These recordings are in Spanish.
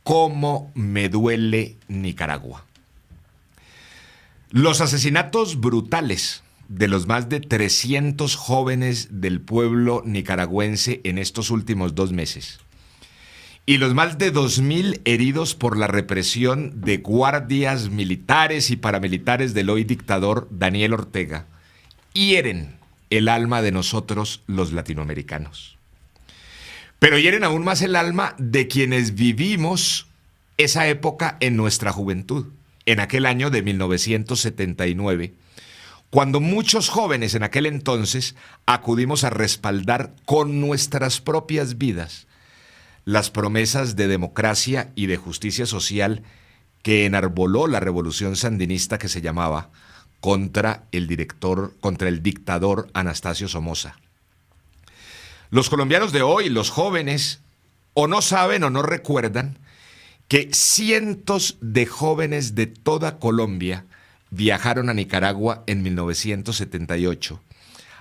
cómo me duele Nicaragua. Los asesinatos brutales de los más de 300 jóvenes del pueblo nicaragüense en estos últimos 2 meses y los más de 2.000 heridos por la represión de guardias militares y paramilitares del hoy dictador Daniel Ortega hieren el alma de nosotros los latinoamericanos. Pero hieren aún más el alma de quienes vivimos esa época en nuestra juventud, en aquel año de 1979, cuando muchos jóvenes en aquel entonces acudimos a respaldar con nuestras propias vidas las promesas de democracia y de justicia social que enarboló la revolución sandinista que se llamaba contra el dictador Anastasio Somoza. Los colombianos de hoy, los jóvenes, o no saben o no recuerdan que cientos de jóvenes de toda Colombia viajaron a Nicaragua en 1978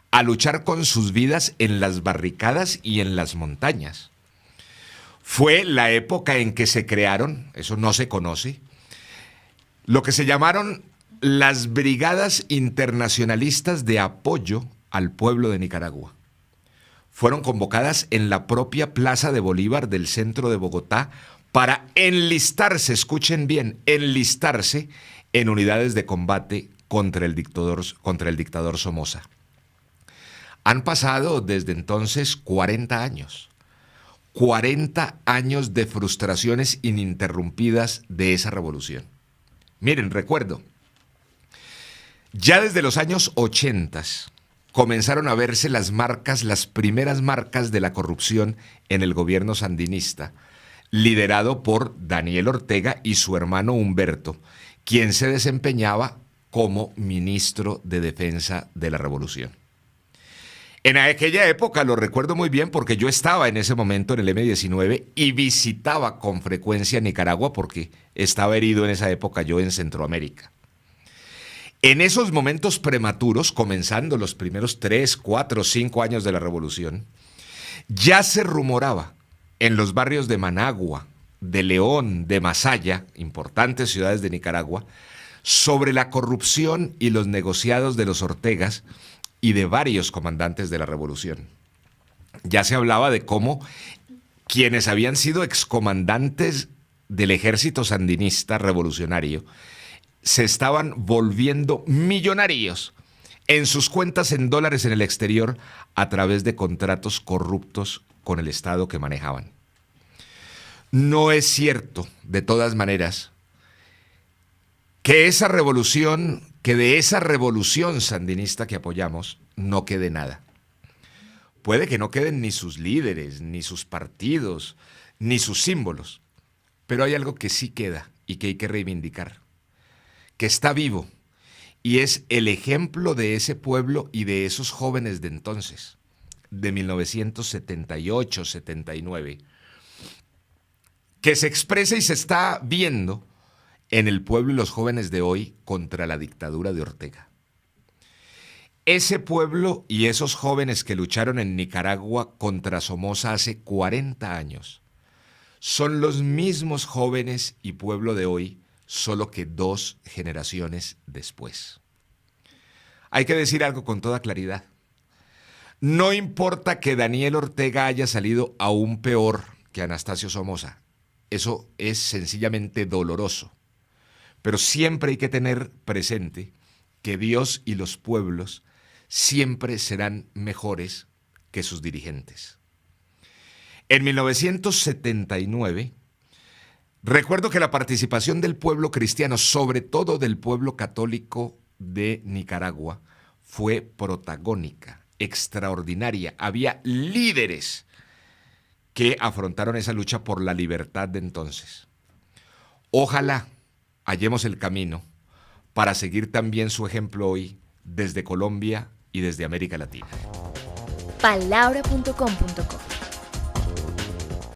a luchar con sus vidas en las barricadas y en las montañas. Fue la época en que se crearon, eso no se conoce, lo que se llamaron las Brigadas Internacionalistas de Apoyo al Pueblo de Nicaragua. Fueron convocadas en la propia Plaza de Bolívar del centro de Bogotá para enlistarse, escuchen bien, enlistarse en unidades de combate contra el dictador Somoza. Han pasado desde entonces 40 años. 40 años de frustraciones ininterrumpidas de esa revolución. Miren, recuerdo, ya desde los años 80 comenzaron a verse las primeras marcas de la corrupción en el gobierno sandinista, liderado por Daniel Ortega y su hermano Humberto, quien se desempeñaba como ministro de Defensa de la Revolución. En aquella época lo recuerdo muy bien porque yo estaba en ese momento en el M-19 y visitaba con frecuencia Nicaragua porque estaba herido en esa época yo en Centroamérica. En esos momentos prematuros, comenzando los primeros 3, 4, 5 años de la revolución, ya se rumoraba en los barrios de Managua, de León, de Masaya, importantes ciudades de Nicaragua, sobre la corrupción y los negociados de los Ortegas y de varios comandantes de la revolución. Ya se hablaba de cómo quienes habían sido excomandantes del ejército sandinista revolucionario se estaban volviendo millonarios en sus cuentas en dólares en el exterior a través de contratos corruptos con el Estado que manejaban. No es cierto, de todas maneras, que de esa revolución sandinista que apoyamos no quede nada. Puede que no queden ni sus líderes, ni sus partidos, ni sus símbolos, pero hay algo que sí queda y que hay que reivindicar, que está vivo, y es el ejemplo de ese pueblo y de esos jóvenes de entonces, de 1978-79, que se expresa y se está viendo en el pueblo y los jóvenes de hoy contra la dictadura de Ortega. Ese pueblo y esos jóvenes que lucharon en Nicaragua contra Somoza hace 40 años son los mismos jóvenes y pueblo de hoy, solo que 2 generaciones después. Hay que decir algo con toda claridad. No importa que Daniel Ortega haya salido aún peor que Anastasio Somoza. Eso es sencillamente doloroso. Pero siempre hay que tener presente que Dios y los pueblos siempre serán mejores que sus dirigentes. En 1979, recuerdo que la participación del pueblo cristiano, sobre todo del pueblo católico de Nicaragua, fue protagónica, extraordinaria. Había líderes que afrontaron esa lucha por la libertad de entonces. Ojalá hallemos el camino para seguir también su ejemplo hoy desde Colombia y desde América Latina. Palabra.com.co